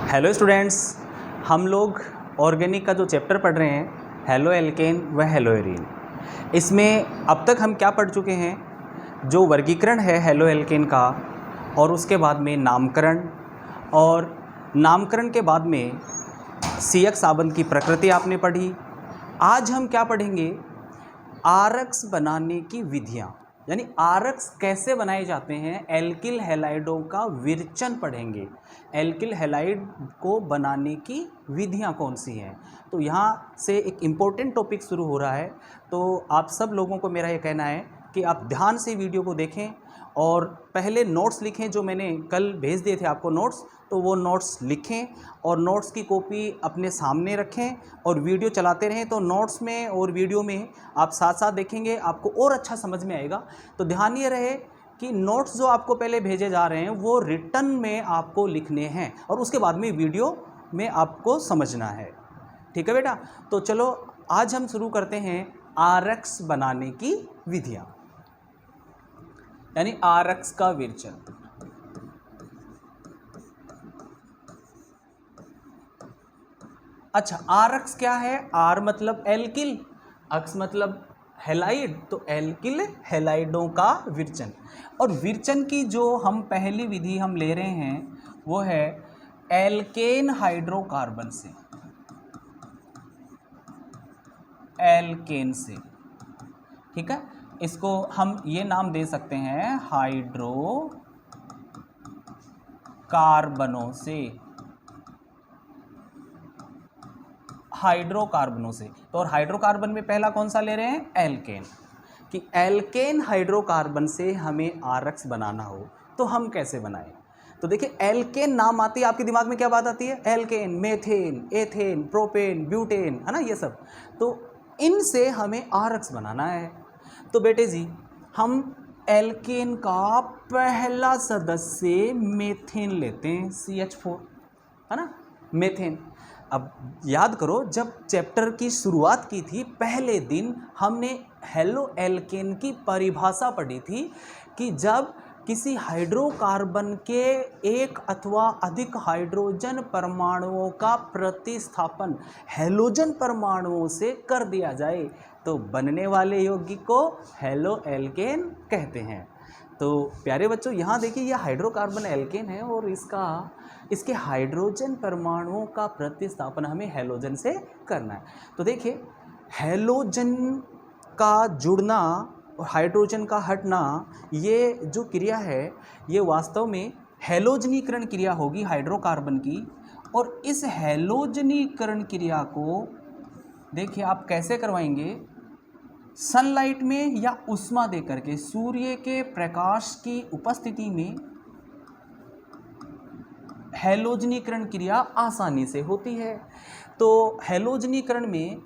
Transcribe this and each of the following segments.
Hello students, हम लोग organic का जो चैप्टर पढ़ रहे हैं हेलो एल्केन व हेलो एरीन। इसमें अब तक हम क्या पढ़ चुके हैं? जो वर्गीकरण है हेलो एल्केन का, और उसके बाद में नामकरण, और नामकरण के बाद में सीएच साबंध की प्रकृति आपने पढ़ी। आज हम क्या पढ़ेंगे? आरक्स बनाने की विधियाँ, यानी आरक्स कैसे बनाए जाते हैं। एल्किल हैलाइडों का विरचन पढ़ेंगे। एल्किल हैलाइड को बनाने की विधियाँ कौन सी हैं। तो यहाँ से एक इम्पोर्टेंट टॉपिक शुरू हो रहा है। तो आप सब लोगों को मेरा ये कहना है कि आप ध्यान से वीडियो को देखें और पहले नोट्स लिखें। जो मैंने कल भेज दिए थे आपको नोट्स, तो वो नोट्स लिखें और नोट्स की कॉपी अपने सामने रखें और वीडियो चलाते रहें। तो नोट्स में और वीडियो में आप साथ साथ देखेंगे, आपको और अच्छा समझ में आएगा। तो ध्यान ये रहे कि नोट्स जो आपको पहले भेजे जा रहे हैं वो रिटर्न में आपको लिखने हैं और उसके बाद में वीडियो में आपको समझना है। ठीक है बेटा? तो चलो आज हम शुरू करते हैं आरक्स बनाने की विधियाँ, यानी आरक्स का विरचन। अच्छा, आरक्स क्या है? आर मतलब एल्किल, अक्स मतलब हैलाइड, तो एल्किल हैलाइडों का विरचन। और विरचन की जो हम पहली विधि हम ले रहे हैं वो है एल्केन हाइड्रोकार्बन से, एल्केन से। ठीक है, इसको हम ये नाम दे सकते हैं हाइड्रोकार्बनों से, हाइड्रोकार्बनों से। तो और हाइड्रोकार्बन में पहला कौन सा ले रहे हैं? एल्केन। कि एल्केन हाइड्रोकार्बन से हमें आरक्स बनाना हो तो हम कैसे बनाएं? तो देखिए, एल्केन नाम आती है आपके दिमाग में क्या बात आती है? Alkane, methane, ethane, propane, butane, है ना, ये सब। तो इनसे हमें आरक्स बनाना है। तो बेटे जी, हम एल्केन का पहला सदस्य मेथेन लेते हैं, CH4, है ना, मेथेन। अब याद करो, जब चैप्टर की शुरुआत की थी पहले दिन हमने हेलो एल्केन की परिभाषा पढ़ी थी कि जब किसी हाइड्रोकार्बन के एक अथवा अधिक हाइड्रोजन परमाणुओं का प्रतिस्थापन हैलोजन परमाणुओं से कर दिया जाए तो बनने वाले यौगिक को हेलो एल्केन कहते हैं। तो प्यारे बच्चों, यहाँ देखिए, यह हाइड्रोकार्बन एल्केन है और इसके हाइड्रोजन परमाणुओं का प्रतिस्थापन हमें हैलोजन से करना है। तो देखिए, हैलोजन का जुड़ना और हाइड्रोजन का हटना, ये जो क्रिया है ये वास्तव में हैलोजनीकरण क्रिया होगी हाइड्रोकार्बन की। और इस हैलोजनीकरण क्रिया को देखिए आप कैसे करवाएंगे? सनलाइट में या उष्मा देकर के, सूर्य के प्रकाश की उपस्थिति में हैलोजनीकरण क्रिया आसानी से होती है। तो हैलोजनीकरण में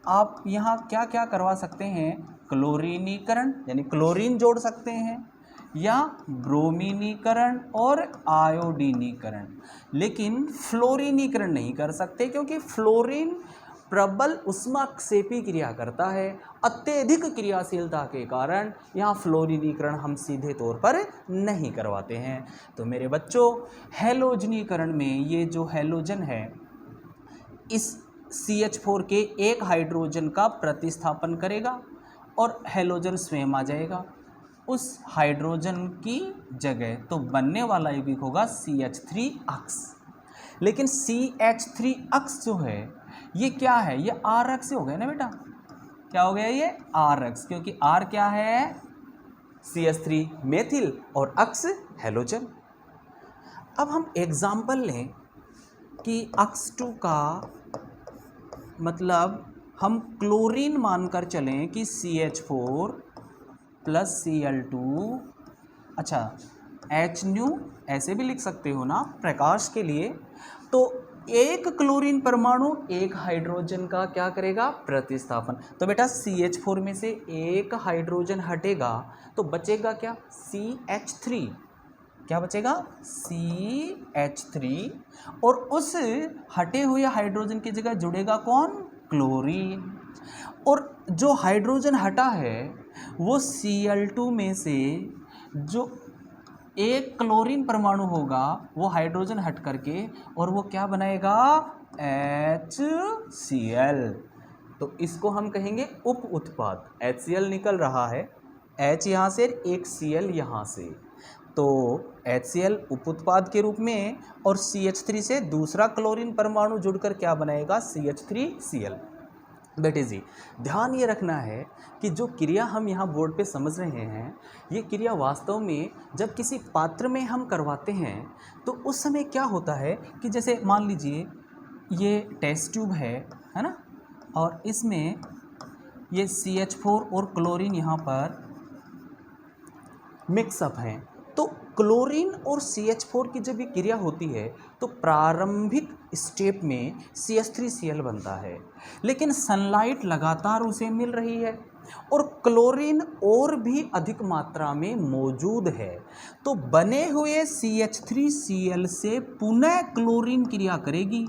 आप यहाँ क्या क्या करवा सकते हैं? क्लोरीनीकरण, यानी क्लोरीन जोड़ सकते हैं, या ब्रोमीनीकरण और आयोडीनीकरण। लेकिन फ्लोरीनीकरण नहीं कर सकते, क्योंकि फ्लोरीन प्रबल उष्माक्षेपी क्रिया करता है। अत्यधिक क्रियाशीलता के कारण यहाँ फ्लोरीनीकरण हम सीधे तौर पर नहीं करवाते हैं। तो मेरे बच्चों, हैलोजनीकरण में ये जो हैलोजन है इस CH4 के एक हाइड्रोजन का प्रतिस्थापन करेगा और हैलोजन स्वयं आ जाएगा उस हाइड्रोजन की जगह। तो बनने वाला यौगिक होगा CH3 अक्स। लेकिन CH3 अक्स जो है ये क्या है? ये आरक्स से हो गया ना बेटा। क्या हो गया? ये आरक्स, क्योंकि आर क्या है? CH3 मेथिल और अक्स हैलोजन। अब हम एग्जाम्पल लें कि अक्स2 का मतलब हम क्लोरीन मानकर चलें कि CH4 प्लस Cl2, अच्छा HNu ऐसे भी लिख सकते हो ना प्रकाश के लिए। तो एक क्लोरीन परमाणु एक हाइड्रोजन का क्या करेगा? प्रतिस्थापन। तो बेटा CH4 में से एक हाइड्रोजन हटेगा तो बचेगा क्या? CH3। क्या बचेगा? CH3। और उस हटे हुए हाइड्रोजन की जगह जुड़ेगा कौन? क्लोरीन। और जो हाइड्रोजन हटा है वो Cl2 में से जो एक क्लोरीन परमाणु होगा वो हाइड्रोजन हट करके और वो क्या बनाएगा, HCl। तो इसको हम कहेंगे उप उत्पाद। HCl निकल रहा है, H यहाँ से, एक Cl यहाँ से, तो HCl उप उत्पाद के रूप में, और CH3 से दूसरा क्लोरीन परमाणु जुड़कर क्या बनाएगा, CH3Cl। बेटे जी ध्यान ये रखना है कि जो क्रिया हम यहाँ बोर्ड पे समझ रहे हैं, ये क्रिया वास्तव में जब किसी पात्र में हम करवाते हैं तो उस समय क्या होता है कि जैसे मान लीजिए ये टेस्ट ट्यूब है ना, और इसमें ये CH4 और क्लोरीन यहाँ पर मिक्सअप हैं। तो क्लोरीन और CH4 की जब ये क्रिया होती है तो प्रारंभिक स्टेप में CH3Cl बनता है, लेकिन सनलाइट लगातार उसे मिल रही है और क्लोरीन और भी अधिक मात्रा में मौजूद है, तो बने हुए CH3Cl से पुनः क्लोरीन क्रिया करेगी।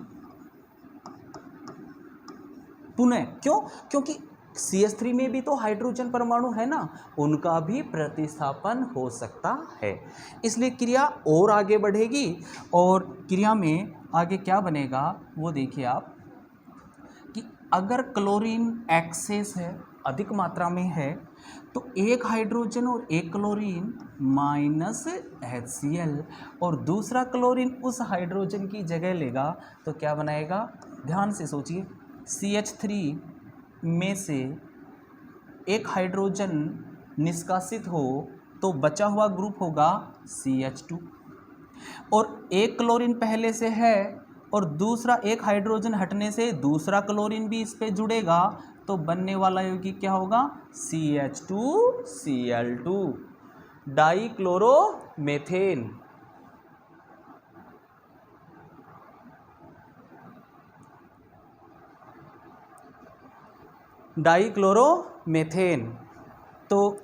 पुनः क्यों? क्योंकि CH3 में भी तो हाइड्रोजन परमाणु है ना, उनका भी प्रतिस्थापन हो सकता है, इसलिए क्रिया और आगे बढ़ेगी। और क्रिया में आगे क्या बनेगा वो देखिए आप, कि अगर क्लोरीन एक्सेस है, अधिक मात्रा में है, तो एक हाइड्रोजन और एक क्लोरीन माइनस HCl, और दूसरा क्लोरीन उस हाइड्रोजन की जगह लेगा तो क्या बनाएगा, ध्यान से सोचिए, CH3 में से एक हाइड्रोजन निष्कासित हो तो बचा हुआ ग्रुप होगा CH2, और एक क्लोरीन पहले से है और दूसरा एक हाइड्रोजन हटने से दूसरा क्लोरीन भी इस पे जुड़ेगा, तो बनने वाला यौगिक क्या होगा, CH2Cl2, डाइक्लोरोमेथेन। डाइक्लोरोमेथेन। तो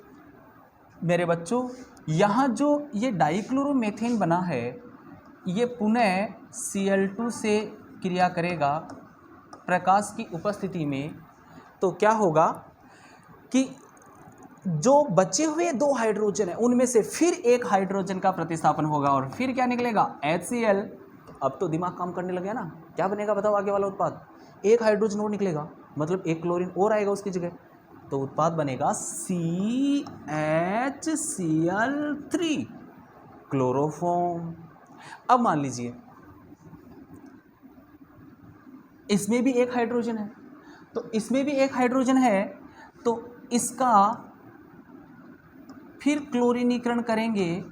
मेरे बच्चों यहाँ जो ये डाइक्लोरोमेथेन बना है, ये पुनः Cl2 से क्रिया करेगा प्रकाश की उपस्थिति में, तो क्या होगा कि जो बचे हुए दो हाइड्रोजन हैं उनमें से फिर एक हाइड्रोजन का प्रतिस्थापन होगा और फिर क्या निकलेगा, HCl। अब तो दिमाग काम करने लगे ना, क्या बनेगा बताओ आगे वाला उत्पाद, एक हाइड्रोजन और निकलेगा, मतलब एक क्लोरीन और आएगा उसकी जगह, तो उत्पाद बनेगा CHCl3, क्लोरोफॉर्म। अब मान लीजिए इसमें भी एक हाइड्रोजन है, तो इसमें भी एक हाइड्रोजन है, तो इसका फिर क्लोरीनीकरण करेंगे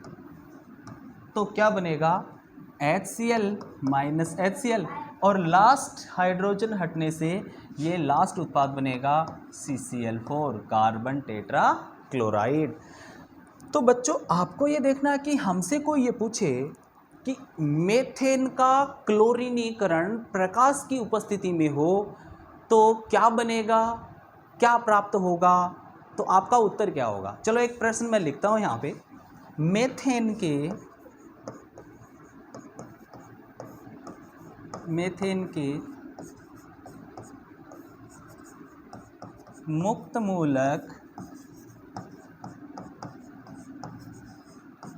तो क्या बनेगा, HCl माइनस HCl, और लास्ट हाइड्रोजन हटने से ये लास्ट उत्पाद बनेगा CCl4, कार्बन टेट्रा क्लोराइड। तो बच्चों आपको ये देखना है कि हमसे कोई ये पूछे कि मेथेन का क्लोरीनीकरण प्रकाश की उपस्थिति में हो तो क्या बनेगा, क्या प्राप्त होगा, तो आपका उत्तर क्या होगा। चलो एक प्रश्न मैं लिखता हूँ यहाँ पे, मेथेन के मुक्त मूलक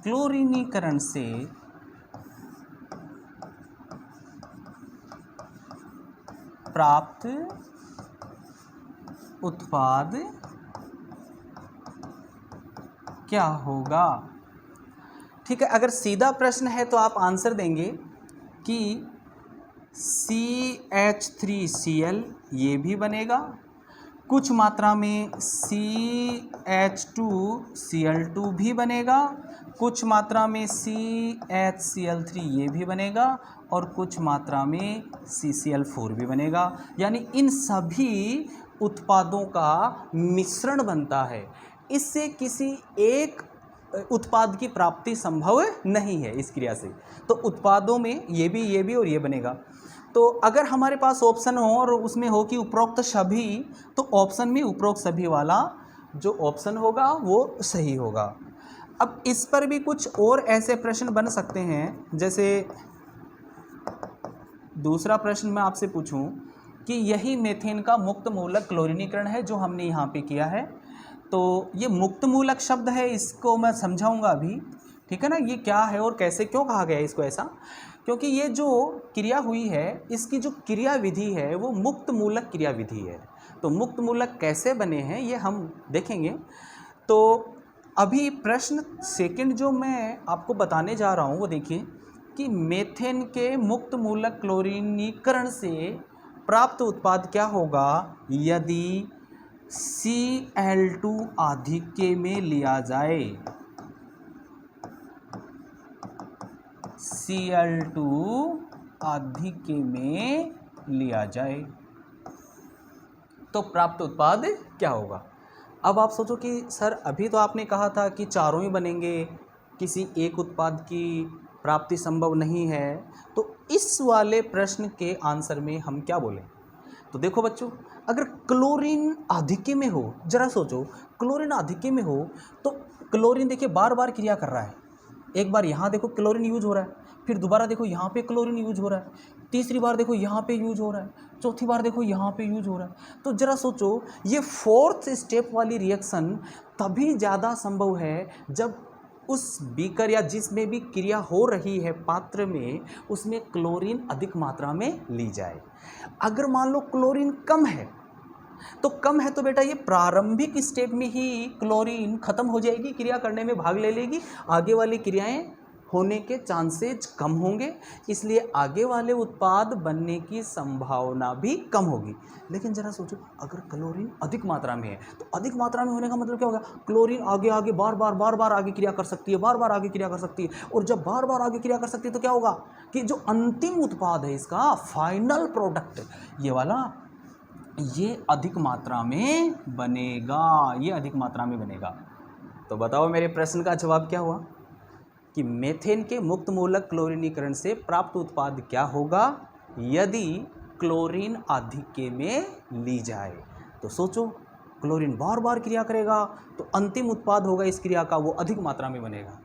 क्लोरीनीकरण से प्राप्त उत्पाद क्या होगा। ठीक है, अगर सीधा प्रश्न है तो आप आंसर देंगे कि CH3Cl ये भी बनेगा, कुछ मात्रा में CH2Cl2 भी बनेगा, कुछ मात्रा में CHCl3 ये भी बनेगा, और कुछ मात्रा में CCl4 भी बनेगा। यानी इन सभी उत्पादों का मिश्रण बनता है, इससे किसी एक उत्पाद की प्राप्ति संभव नहीं है इस क्रिया से। तो उत्पादों में ये भी और ये बनेगा। तो अगर हमारे पास ऑप्शन हो और उसमें हो कि उपरोक्त सभी, तो ऑप्शन में उपरोक्त सभी वाला जो ऑप्शन होगा वो सही होगा। अब इस पर भी कुछ और ऐसे प्रश्न बन सकते हैं, जैसे दूसरा प्रश्न मैं आपसे पूछूं कि यही मेथेन का मुक्त मूलक क्लोरीनीकरण है जो हमने यहाँ पे किया है। तो ये मुक्त मूलक शब्द है, इसको मैं समझाऊंगा अभी, ठीक है ना। ये क्या है और कैसे क्यों कहा गया है इसको ऐसा, क्योंकि ये जो क्रिया हुई है इसकी जो क्रिया विधि है वो मुक्त मूलक क्रिया विधि है। तो मुक्त मूलक कैसे बने हैं ये हम देखेंगे। तो अभी प्रश्न सेकंड जो मैं आपको बताने जा रहा हूँ वो देखिए कि मेथेन के मुक्त मूलक क्लोरीनीकरण से प्राप्त उत्पाद क्या होगा यदि Cl2 आधिक्य में लिया जाए। Cl2 आधिक्य में लिया जाए तो प्राप्त उत्पाद क्या होगा। अब आप सोचो कि सर अभी तो आपने कहा था कि चारों ही बनेंगे, किसी एक उत्पाद की प्राप्ति संभव नहीं है, तो इस वाले प्रश्न के आंसर में हम क्या बोलें। तो देखो बच्चों, अगर क्लोरीन आधिक्य में हो, जरा सोचो क्लोरीन आधिक्य में हो तो क्लोरीन देखिए बार बार क्रिया कर रहा है। एक बार यहाँ देखो क्लोरीन यूज हो रहा है, फिर दोबारा देखो यहाँ पे क्लोरीन यूज हो रहा है, तीसरी बार देखो यहाँ पे यूज हो रहा है, चौथी बार देखो यहाँ पे यूज हो रहा है। तो जरा सोचो ये फोर्थ स्टेप वाली रिएक्शन तभी ज़्यादा संभव है जब उस बीकर या जिसमें भी क्रिया हो रही है पात्र में उसमें क्लोरीन अधिक मात्रा में ली जाए। अगर मान लो क्लोरीन कम है तो बेटा ये प्रारंभिक स्टेप में ही क्लोरीन खत्म हो जाएगी, क्रिया करने में भाग ले लेगी, आगे वाली क्रियाएं होने के चांसेज कम होंगे, इसलिए आगे वाले उत्पाद बनने की संभावना भी कम होगी। लेकिन जरा सोचो अगर क्लोरीन अधिक मात्रा में है तो अधिक मात्रा में होने का मतलब क्या होगा, क्लोरीन आगे आगे बार बार आगे क्रिया कर सकती है, बार बार आगे क्रिया कर सकती है, और जब बार बार आगे क्रिया कर सकती है तो क्या होगा कि जो अंतिम उत्पाद है इसका फाइनल प्रोडक्ट ये वाला ये अधिक मात्रा में बनेगा, ये अधिक मात्रा में बनेगा। तो बताओ मेरे प्रश्न का जवाब क्या हुआ कि मेथेन के मुक्त मूलक क्लोरीनीकरण से प्राप्त उत्पाद क्या होगा यदि क्लोरीन आधिक्य में ली जाए। तो सोचो क्लोरीन बार बार क्रिया करेगा तो अंतिम उत्पाद होगा इस क्रिया का वो अधिक मात्रा में बनेगा।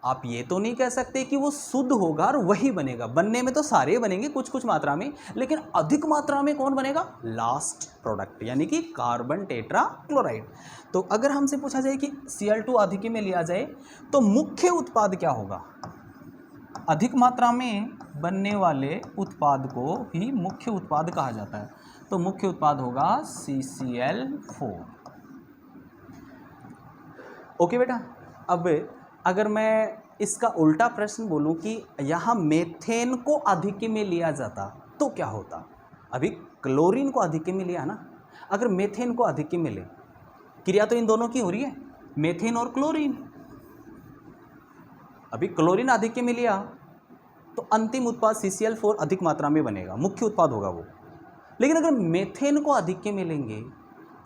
आप ये तो नहीं कह सकते कि वो शुद्ध होगा और वही बनेगा, बनने में तो सारे बनेंगे कुछ कुछ मात्रा में, लेकिन अधिक मात्रा में कौन बनेगा, लास्ट प्रोडक्ट यानी कि कार्बन टेट्रा क्लोराइड। तो अगर हमसे पूछा जाए कि Cl2 आधिक्य में लिया जाए तो मुख्य उत्पाद क्या होगा, अधिक मात्रा में बनने वाले उत्पाद को ही मुख्य उत्पाद कहा जाता है। तो मुख्य उत्पाद होगा CCl4। ओके बेटा, अब अगर मैं इसका उल्टा प्रश्न बोलूं कि यहाँ मेथेन को आधिक्य में लिया जाता तो क्या होता। अभी क्लोरीन को आधिक्य में लिया ना, अगर मेथेन को आधिक्य में ले, क्रिया तो इन दोनों की हो रही है, मेथेन और क्लोरीन। अभी क्लोरीन आधिक्य में लिया तो अंतिम उत्पाद CCl4 अधिक मात्रा में बनेगा, मुख्य उत्पाद होगा वो। लेकिन अगर मेथेन को आधिक्य में लेंगे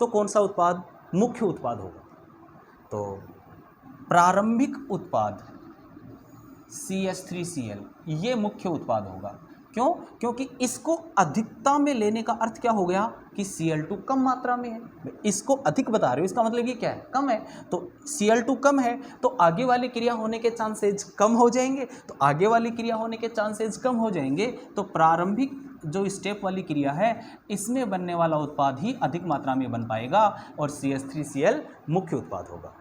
तो कौन सा उत्पाद मुख्य उत्पाद होगा, तो प्रारंभिक उत्पाद CH3Cl ये मुख्य उत्पाद होगा। क्यों, क्योंकि इसको अधिकता में लेने का अर्थ क्या हो गया कि Cl2 कम मात्रा में है, इसको अधिक बता रहे हो इसका मतलब ये क्या है, कम है। तो Cl2 कम है तो आगे वाली क्रिया होने के चांसेज कम हो जाएंगे, तो आगे वाली क्रिया होने के चांसेज कम हो जाएंगे तो प्रारंभिक जो स्टेप वाली क्रिया है इसमें बनने वाला उत्पाद ही अधिक मात्रा में बन पाएगा और CH3Cl मुख्य उत्पाद होगा।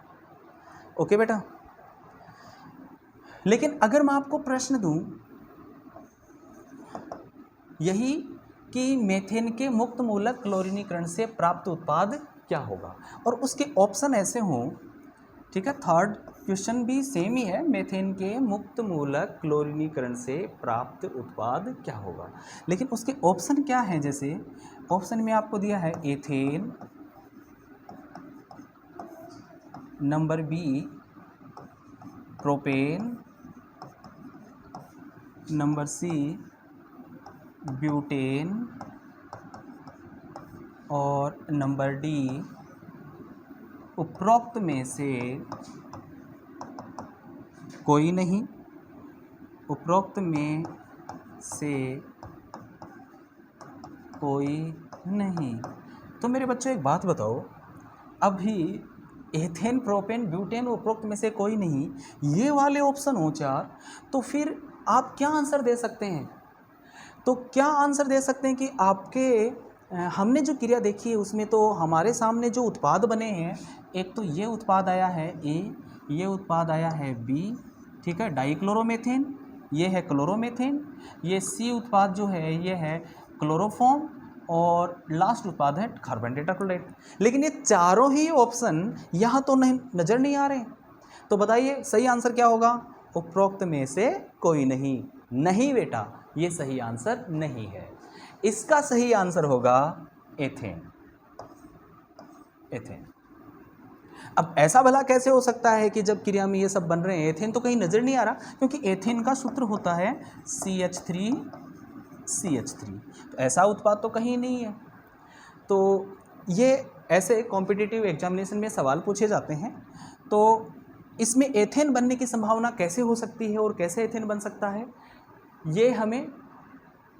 ओके बेटा, लेकिन अगर मैं आपको प्रश्न दूं यही कि मेथेन के मुक्त मूलक क्लोरीनीकरण से प्राप्त उत्पाद क्या होगा और उसके ऑप्शन ऐसे हों, ठीक है, थर्ड क्वेश्चन भी सेम ही है, मेथेन के मुक्त मूलक क्लोरीनीकरण से प्राप्त उत्पाद क्या होगा, लेकिन उसके ऑप्शन क्या हैं। जैसे ऑप्शन में आपको दिया है ethane, number b propane, number c butane और नंबर डी उपरोक्त में से कोई नहीं, उपरोक्त में से कोई नहीं। तो मेरे बच्चों एक बात बताओ, अभी एथेन, प्रोपेन, ब्यूटेन उपरोक्त में से कोई नहीं, ये वाले ऑप्शन हो चार, तो फिर आप क्या आंसर दे सकते हैं। तो क्या आंसर दे सकते हैं कि आपके हमने जो क्रिया देखी है उसमें तो हमारे सामने जो उत्पाद बने हैं, एक तो ये उत्पाद आया है ए, ये उत्पाद आया है बी ठीक है, डाइक्लोरोमेथेन, ये है क्लोरोमेथेन, ये सी उत्पाद जो है ये है क्लोरोफॉर्म, और लास्ट उत्पाद है कार्बन टेट्राक्लोराइड। लेकिन ये चारों ही ऑप्शन यहाँ तो नहीं नज़र नहीं आ रहे, तो बताइए सही आंसर क्या होगा? उपरोक्त में से कोई नहीं। नहीं बेटा, ये सही आंसर नहीं है। इसका सही आंसर होगा एथेन। एथेन। अब ऐसा भला कैसे हो सकता है कि जब क्रिया में ये सब बन रहे हैं एथेन तो कहीं नज़र नहीं आ रहा? क्योंकि एथेन का सूत्र होता है CH3CH3, तो ऐसा उत्पाद तो कहीं नहीं है। तो ये ऐसे कॉम्पिटिटिव एग्जामिनेशन में सवाल पूछे जाते हैं, तो इसमें एथेन बनने की संभावना कैसे हो सकती है और कैसे एथेन बन सकता है, ये हमें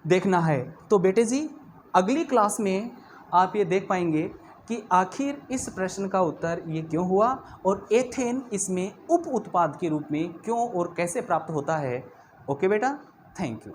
देखना है। तो बेटे जी, अगली क्लास में आप ये देख पाएंगे कि आखिर इस प्रश्न का उत्तर ये क्यों हुआ और एथेन इसमें उप उत्पाद के रूप में क्यों और कैसे प्राप्त होता है। ओके बेटा, थैंक यू।